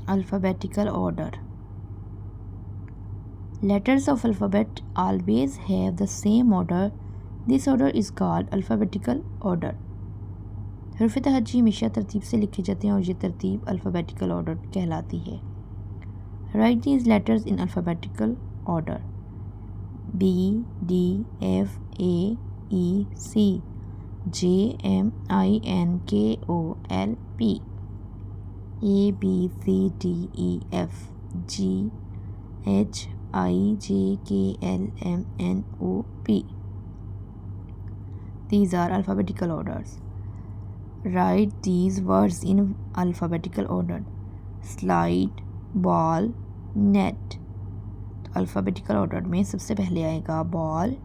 Alphabetical order. Letters of alphabet always have the same order. This order is called alphabetical order. हरूफ तहज्जी हमेशा तरतीब से लिखे जाते हैं और ये तरतीब अल्फ़ाबेटिकल ऑर्डर कहलाती है. Write these letters in alphabetical order. B, D, F, A, E, C, J, M, I, N, K, O, L, P, A, B, C, D, E, F, G, H, I, J, K, L, M, N, O, P. These are alphabetical orders. Write these words in alphabetical order. Slide, ball, net. तो alphabetical order में सबसे पहले आएगा ball,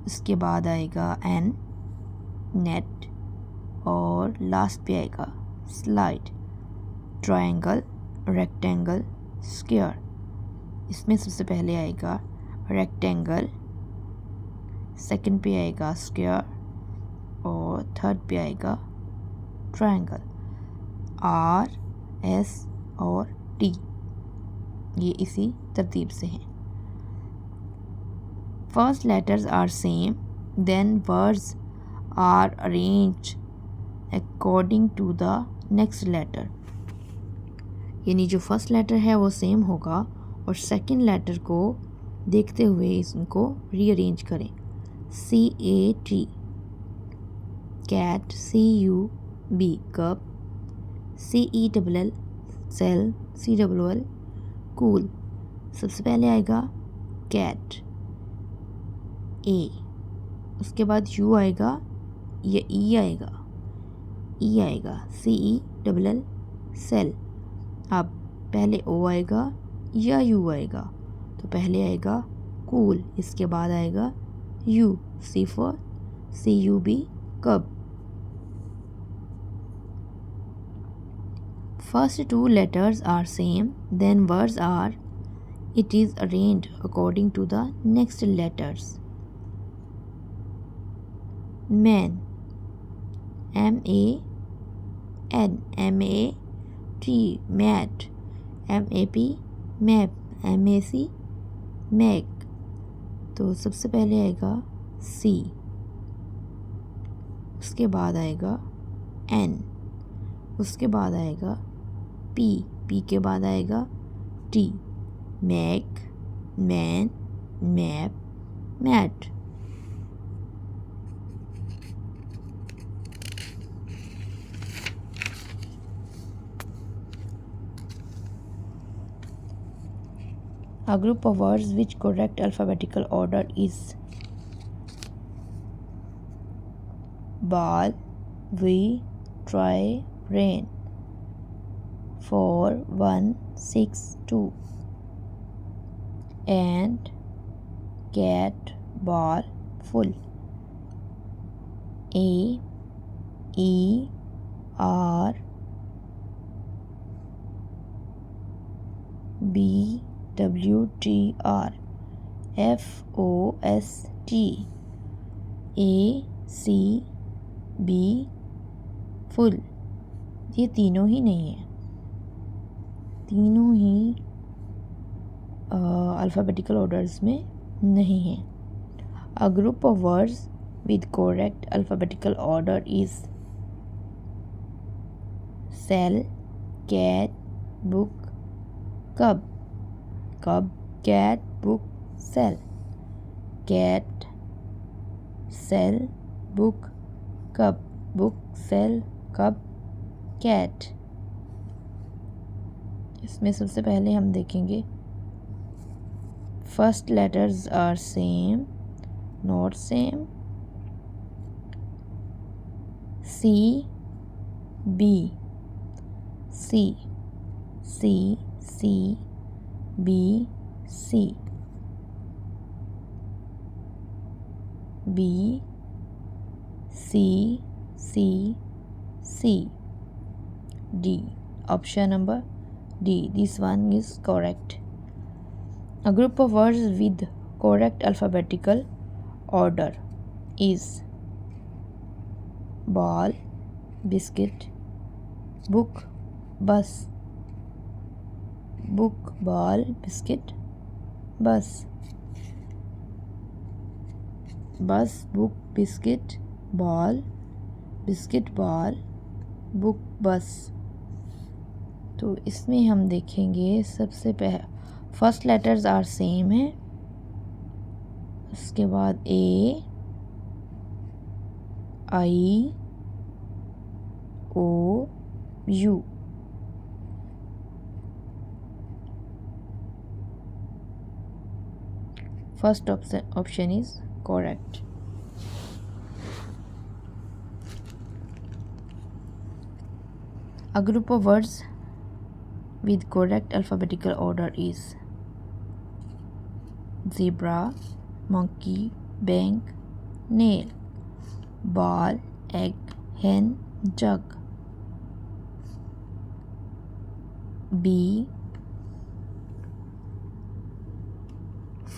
उसके बाद आएगा N, net, और last पे आएगा स्लाइड. Triangle, rectangle, square. इसमें सबसे पहले आएगा रेक्टेंगल, सेकंड पे आएगा स्क्वायर और थर्ड पे आएगा ट्रायंगल. आर, एस और टी ये इसी तरतीब से हैं. First letters are same, then words are arranged according to the next letter. यानी जो फर्स्ट लेटर है वो सेम होगा और सेकंड लेटर को देखते हुए इनको रीअरेंज करें. C A T cat, C U P cup, C E double L cell, C double L cool. सबसे पहले आएगा कैट ए, उसके बाद यू आएगा या ई आएगा, ई आएगा, सी ई डबल एल सेल. अब पहले ओ आएगा या यू आएगा, तो पहले आएगा कूल, इसके बाद आएगा U, C for C U B cub. First two letters are same, then words are it is arranged according to the next letters. Man, M-A-N, M-A-T, mat, M-A-P, map, M-A-C, mag. तो सबसे पहले आएगा C, उसके बाद आएगा N, उसके बाद आएगा P, P के बाद आएगा T, Mac, man, map, mat. A group of words which correct alphabetical order is ball, we, try, rain. 4, 1, 6, 2. And cat, ball, full. A, E, R, B, W, T, R, F, O, S, T, A, C, B, full. ये तीनों ही नहीं है, तीनों ही alphabetical orders में नहीं है. A group of words with correct alphabetical order is sell, cat, book, cub. Cub, cat, book, sell. Cat, sell, book, cub. Book, sell, cub, cat. इसमें सबसे पहले हम देखेंगे first letters are same, not same. C, B, C, C, C, B, C, B, C, C, C, D. Option number D. This one is correct. A group of words with correct alphabetical order is ball, biscuit, book, bus. Book ball biscuit बस, बस book biscuit ball book बस। तो इसमें हम देखेंगे सबसे first letters are same है, उसके बाद A I O U. First option is correct. A group of words with correct alphabetical order is zebra, monkey, bank, nail, ball, egg, hen, jug. Bee,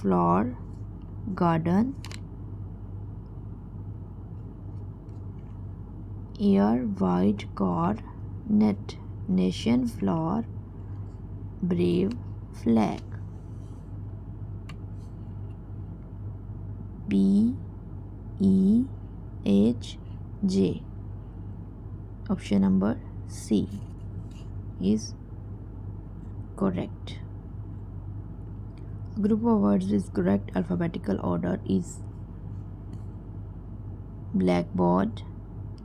flower, garden, air, white car, net, nation, flower, brave, flag. B E H J. Option number C is correct. A group of words with correct alphabetical order is blackboard,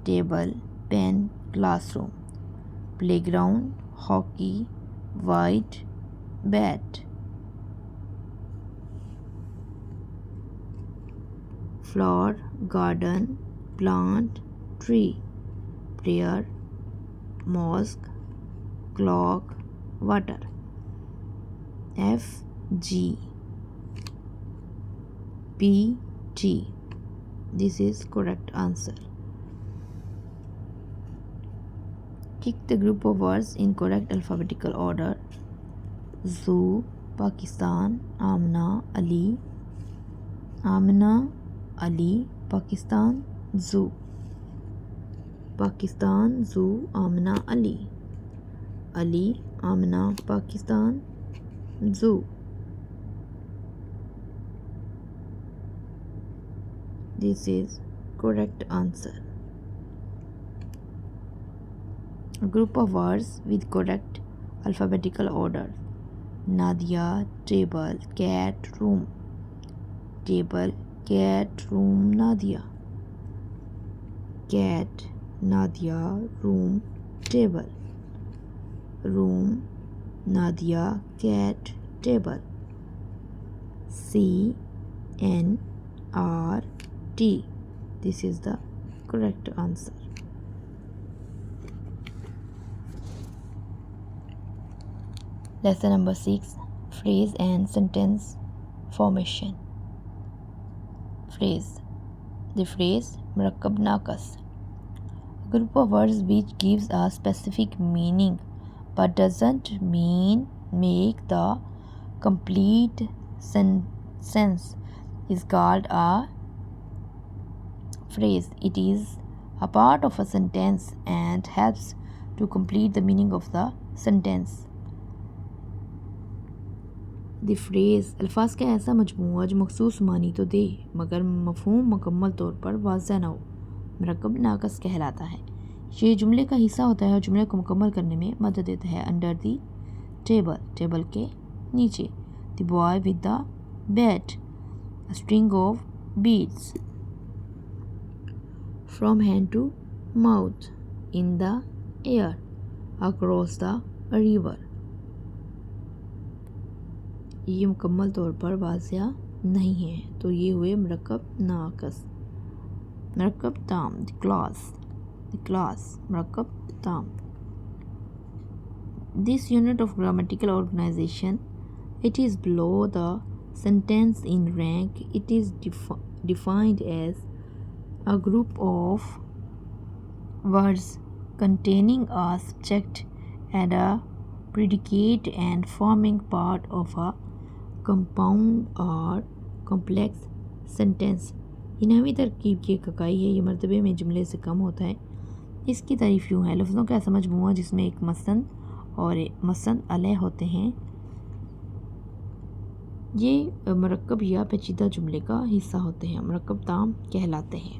table, pen, classroom, playground, hockey, white, bat. Flower, garden, plant, tree, prayer, mosque, clock, water. F G P T. This is correct answer. Tick the group of words in correct alphabetical order. Zoo, Pakistan, Amna, Ali, Pakistan, Zoo, Amna, Ali, Amna, Pakistan, Zoo. This is correct answer. A group of words with correct alphabetical order. Nadia, table, cat, room. Table, cat, room, Nadia. Cat, Nadia, room, table. Room, Nadia, cat, table. C N R T. This is the correct answer. Lesson number 6. Phrase and sentence formation. Phrase. The phrase murakkab naqas. A group of words which gives a specific meaning but doesn't make the complete sense is called a phrase. It is a part of a sentence and helps to complete the meaning of the sentence. The phrase अल्फाज का ऐसा मजमूआ जो मखसूस मानी तो दे मगर मफहूम मुकम्मल तौर पर वाज़ह न हो, मरकब नाकस कहलाता है। ये जुमले का हिस्सा होता है और जुमले को मुकम्मल करने में मदद देता है। अंडर दी टेबल, टेबल के नीचे। The boy with the bat, a string of beads. From hand to mouth, in the air, across the river. ये मुकम्मल तौर पर वाज़िया नहीं है, तो ये हुए मरकब नाकस। मरकब ताम, द क्लास, मरकब ताम. This unit of grammatical organization, it is below the sentence in rank. It is defined as a group of words containing a subject and a predicate and forming part of a compound or complex sentence. ये नवी तरकीब की एक इकाई है। ये मरतबे में जुमले से कम होता है। इसकी तारीफ़ यूँ है, लफ्ज़ों का ऐसा मजमूआ जिसमें एक मसन और मसन अलह होते हैं, ये मरक्कब या पेचीदा जुमले का हिस्सा होते हैं, मरक्कब ताम कहलाते हैं।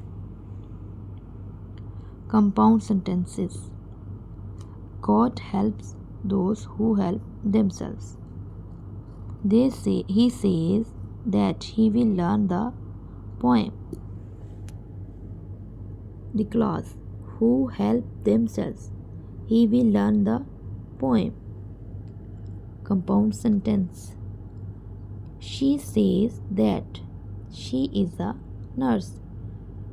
Compound sentences. God helps those who help themselves. He says that he will learn the poem. The class who help themselves. He will learn the poem. Compound sentence. She says that she is a nurse.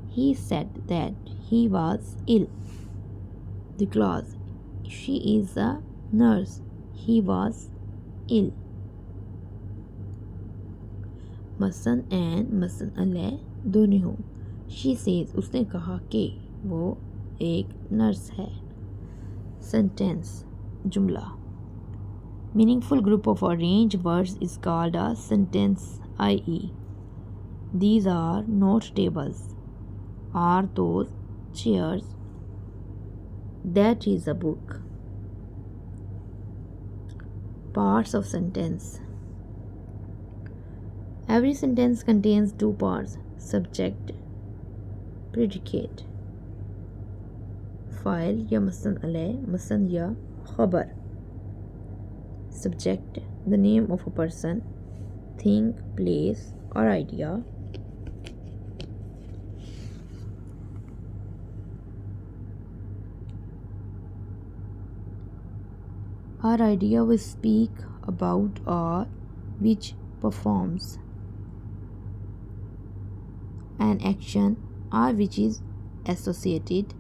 He said that he was ill. The clause. She is a nurse. He was ill. मसन and मसन अलह दोनों हो। She says उसने कहा कि वो एक नर्स है। Sentence जुमला। Meaningful group of arranged words is called a sentence, i.e. These are not tables. Are those chairs? That is a book. Parts of sentence. Every sentence contains two parts: subject, predicate. File या मसन अलह, मसन या खबर. Subject, the name of a person, thing, place or idea. Our idea we speak about or which performs an action or which is associated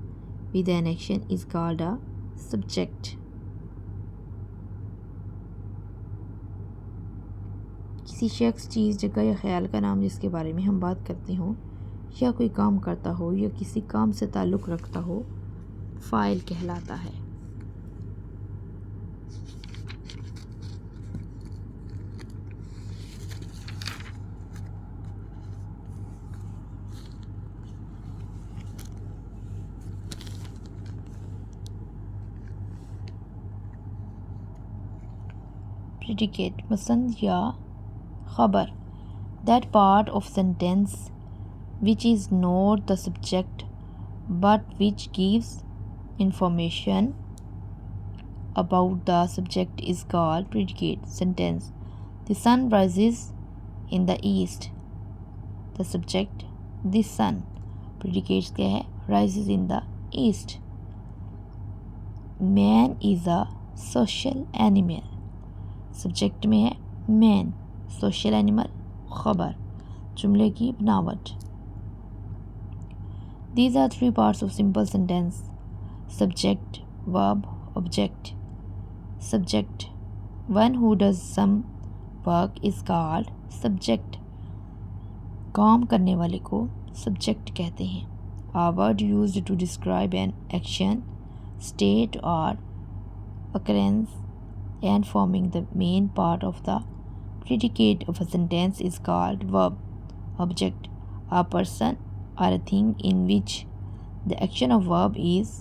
with an action is called a subject. किसी शख्स, चीज़, जगह या ख्याल का नाम जिसके बारे में हम बात करते हों या कोई काम करता हो या किसी काम से ताल्लुक़ रखता हो, फ़ाइल कहलाता है। Predicate, मसन या खबर. That part of sentence which is not the subject but which gives information about the subject is called predicate. Sentence. The sun rises in the east. The subject, the sun. Predicates क्या है? Rises in the east. Man is a social animal. Subject में है man, social animal खबर. जुमले की बनावट. These are three parts of simple sentence: subject, verb, object. Subject, one who does some work is called subject. काम करने वाले को subject कहते हैं. A word used to describe an action, state or occurrence and forming the main part of the predicate of a sentence is called verb. Object, a person or a thing in which the action of verb is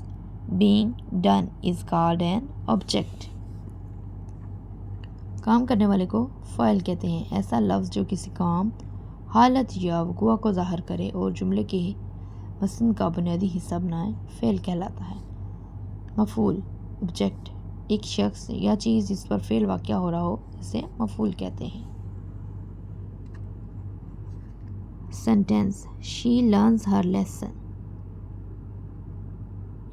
being done is called an object. काम करने वाले को file कहते हैं। ऐसा लफ्ज़ जो किसी काम, हालत या वक़ुआ को ज़ाहिर करे और जुमले के मसन का बुनियादी हिस्सा बनाए, फ़ेल कहलाता है। मफ़ूल, ऑब्जेक्ट, एक शख्स या चीज़ जिस पर फ़ेल वाक़या हो रहा हो, इसे मफ़ूल कहते हैं। Sentence. She learns her lesson.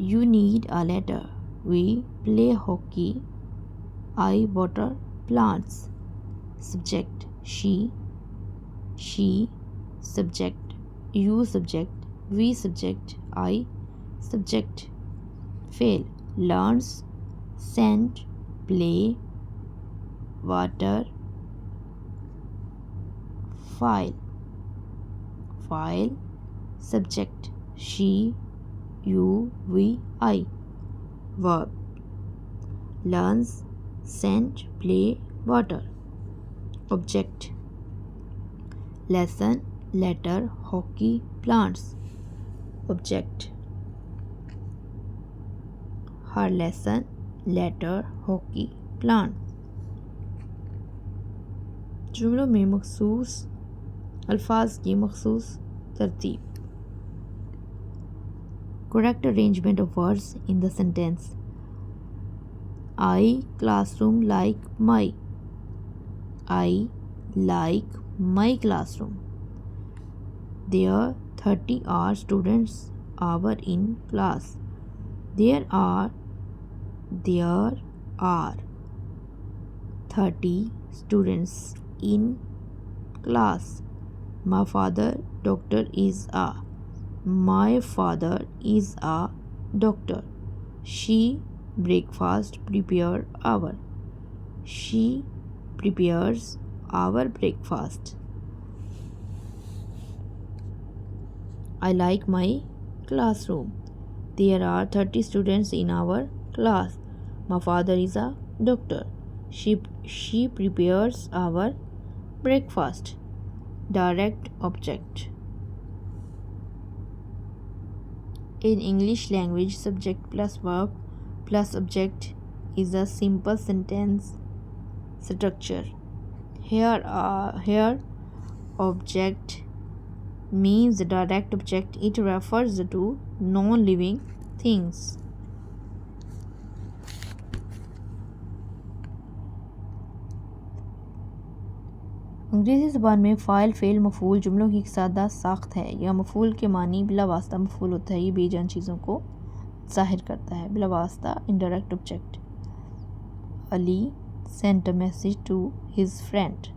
You need a letter. We play hockey. I water plants. Subject, she subject, you subject, we subject, I subject. फ़ेल. Learns, sent, play, water, file. File, subject, she, you, we, I. Verb, learns, sent, play, water. Object, lesson, letter, hockey, plants. Object, her lesson, letter, hockey, plant. जुमलों में मखसूस अल्फाज की मखसूस तरतीब. Correct arrangement of words in the sentence. I classroom like my. I like my classroom. There 30 are students are in class. There are 30 students in class. My father doctor is a. My father is a doctor. She breakfast prepare our. She prepares our breakfast. I like my classroom. There are 30 students in our class. My father is a doctor. She prepares our breakfast. Direct object. In English language, subject plus verb plus object is a simple sentence structure. Here object means direct object. It refers to non-living things. अंग्रेज़ी ज़बान में file fail मफ़ूल जुमलों की एक सादा साख्त है. यह मफ़ूल के मानी बिला वास्ता मफ़ूल होता है. ये बेजान चीज़ों को ज़ाहिर करता है. बिला वास्ता indirect object. Ali sent a message to his friend.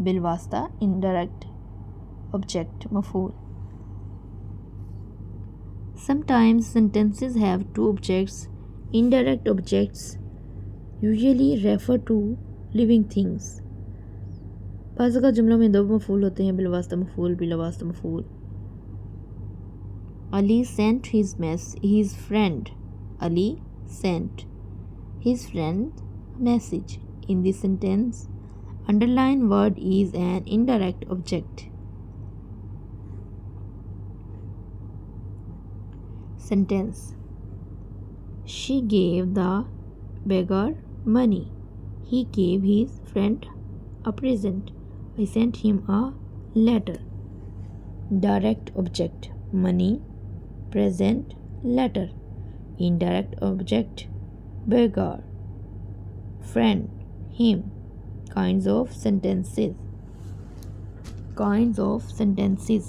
बिल वास्ता इनडायरेक्ट ऑब्जेक्ट मफ़ूल. Sometimes sentences have two objects. Indirect objects usually refer to living things. बाज़ का जुमलों में दो मफ़ूल होते हैं. बिलवास्ता मफ़ूल, बिलवास्ता मफ़ूल. Ali sent his friend. Ali sent his friend a message. In this sentence, underlined word is an indirect object. Sentence. She gave the beggar money. He gave his friend a present. I sent him a letter. Direct object money, present, letter. Indirect object beggar, friend, him. Kinds of sentences. Kinds of sentences.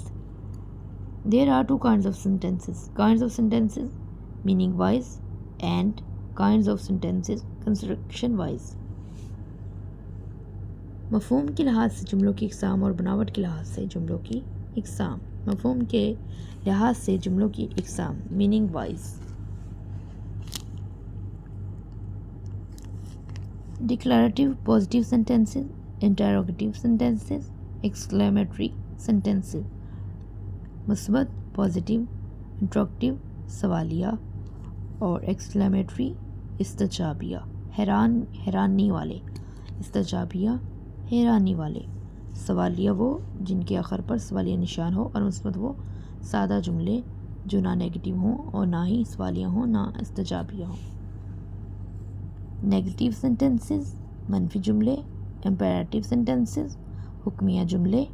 There are two kinds of sentences. Kinds of sentences meaning wise and kinds of sentences construction wise. मफ़हूम के लिहाज से जुमलों की इक़साम और बनावट के लिहाज से जुमलों की इक़साम. मफ़हूम के लिहाज से जुमलों की इक़साम meaning wise. Declarative positive sentences, interrogative sentences, exclamatory sentences. मुस्बत पॉजिटिव, इंटरोगेटिव सवालिया और एक्सक्लेमेटरी इस्तजाबिया हैरानी वाले. इस्तजाबिया हैरानी वाले. सवालिया वो जिनके आखिर पर सवालिया निशान हो और मुस्बत वो सादा जुमले जो ना नेगेटिव हों और ना ही सवालिया हों ना इस्तजाबिया हों. नेगेटिव सेंटेंसेस मनफी जुमले. इम्पेरेटिव सेंटेंसेस हुक्मिया जुमले.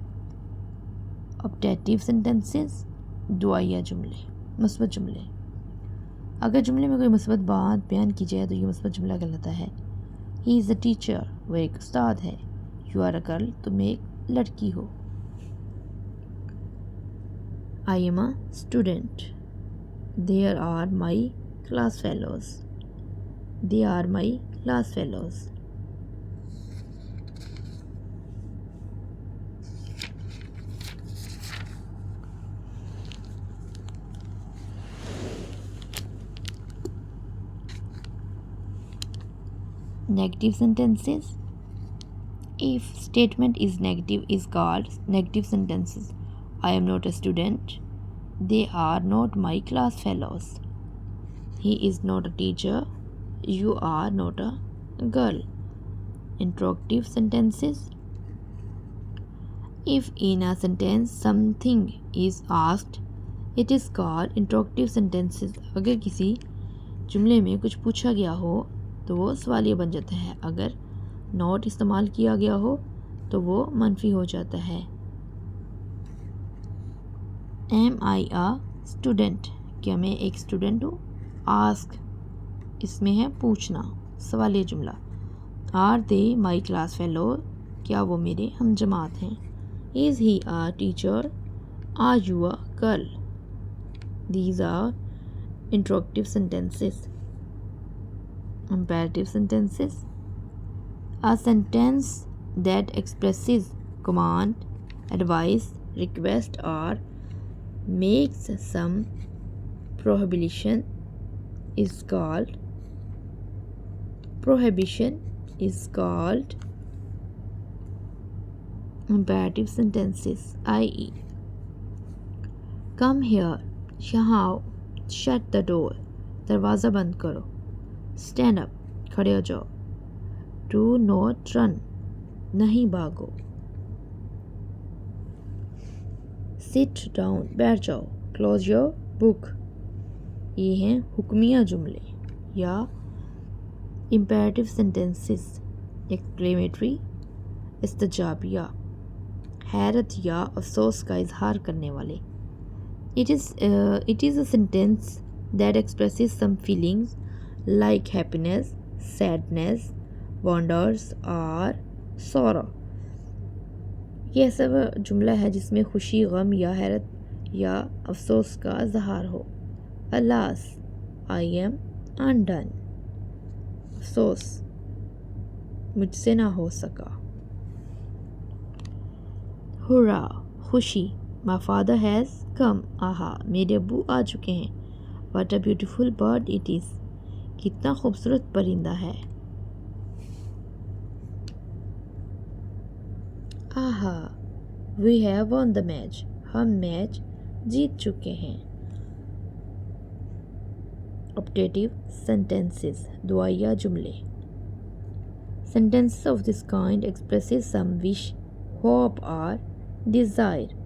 ऑब्जेक्टिव सेंटेंसेस दुआया जुमले, मुस्बत जुमले. अगर जुमले में कोई मुस्बत बात बयान की जाए तो ये मुस्बत जुमला कहलाता है. ही इज़ अ टीचर, वह एक उस्ताद है. यू आर अ गर्ल, तुम एक लड़की हो. I am a student. There are my class fellows. They are my class fellows. Negative sentences. If statement is negative is called negative sentences. I am not a student. They are not my class fellows. He is not a teacher. You are not a girl. Interrogative sentences. If in a sentence something is asked, it is called interrogative sentences. अगर किसी जुमले में कुछ पूछा गया हो तो वो सवालिया बन जाता है. अगर नॉट इस्तेमाल किया गया हो तो वो मनफी हो जाता है। एम आई अ स्टूडेंट, क्या मैं एक स्टूडेंट हूँ? आस्क, इसमें है पूछना, सवालिया जुमला। Are they my class fellow, क्या वो मेरे हम जमात हैं? Is he a teacher? Are you a girl? These are interrogative sentences. Imperative sentences. A sentence that expresses command, advice, request, or makes some prohibition is called imperative sentences. i.e. come here, यहाँ आओ, shut the door, दरवाज़ा बंद करो, stand up, खड़े हो जाओ, do not run, नहीं भागो, sit down, बैठ जाओ, close your book। ये हैं हुक्मिया जुमले या imperative sentences। exclamatory, इस्तजाबिया, हैरत या अफसोस का इजहार करने वाले। It is a sentence that expresses some feelings like happiness, sadness, wonders or sorrow। यह ऐसा जुमला है जिसमें खुशी, गम या हैरत या अफसोस का इजहार हो। Alas, I am undone, अफसोस मुझसे ना हो सका। Hurrah, खुशी, my father has come, आहा मेरे अब्बू आ चुके हैं। What a beautiful bird it is, कितना खूबसूरत परिंदा है। आहा, we have won the match, हम मैच जीत चुके हैं। Optative sentences, दुआया जुमले। Sentences of this kind expresses some wish, hope or desire।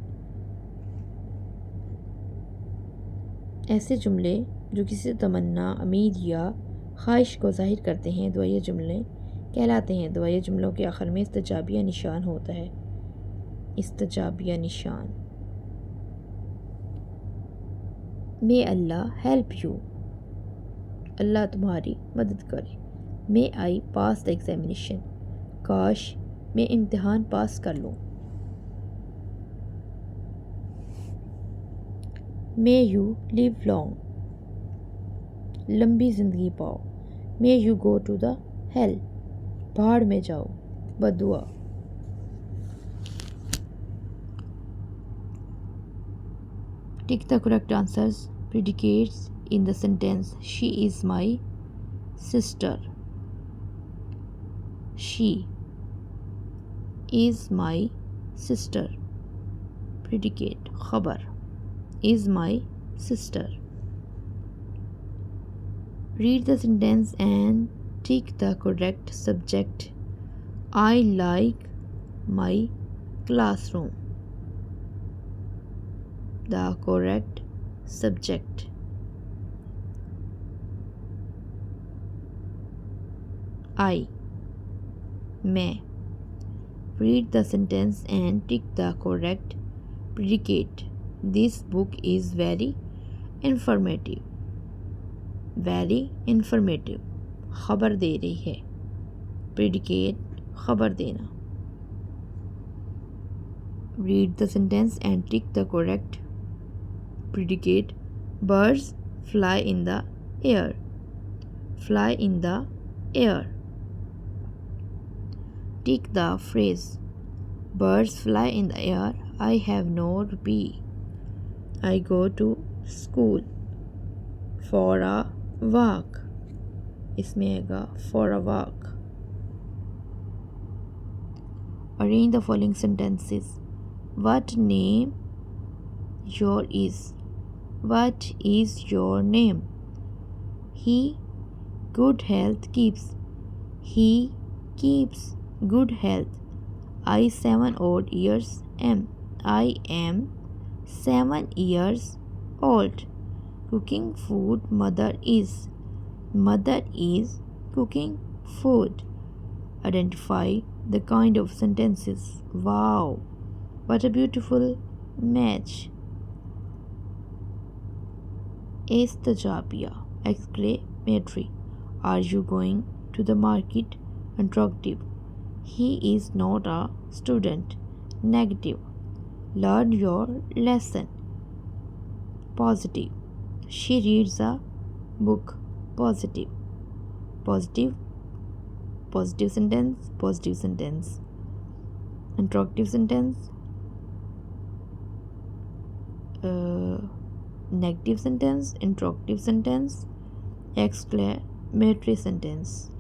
ऐसे जुमले जो किसी तमन्ना, उम्मीद या ख्वाहिश को जाहिर करते हैं दुआया जुमले कहलाते हैं। दुआया जुमलों के आखिर में इस्तजाबिया निशान होता है। इस्तजाबिया निशान। मे अल्लाह हेल्प यू, अल्लाह तुम्हारी मदद करे। मे आई पास द एग्जामिनेशन, काश मैं इम्तिहान पास कर लूँ। मे यू लिव लॉन्ग, लंबी ज़िंदगी पाओ। May you go to the hell, पहाड़ में जाओ, बदुआ। Tick the correct answers. Predicates in the sentence she is my sister, she is my sister. Predicate खबर, is my sister। Read the sentence and tick the correct subject। I like my classroom, the correct subject। I, मैं। Read the sentence and tick the correct predicate। This book is very informative, very informative, खबर दे रही है। Predicate, खबर देना। Read the sentence and tick the correct predicate। Birds fly in the air, fly in the air। Tick the phrase birds fly in the air, I have no rupee, I go to school for a walk। इसमें आएगा for a walk। Arrange the following sentences। What name your is, what is your name? He good health keeps, he keeps good health। I 7 odd years am, I am 7 years old। Cooking food mother is, mother is cooking food। Identify the kind of sentences. Wow, what a beautiful match. Estajabia, exclamatory. Are you going to the market? Interrogative. He is not a student. Negative. Learn your lesson. Positive. She reads a book. Positive. Positive. Positive sentence. Positive sentence. Interrogative sentence. Negative sentence. Interrogative sentence. Exclamatory sentence.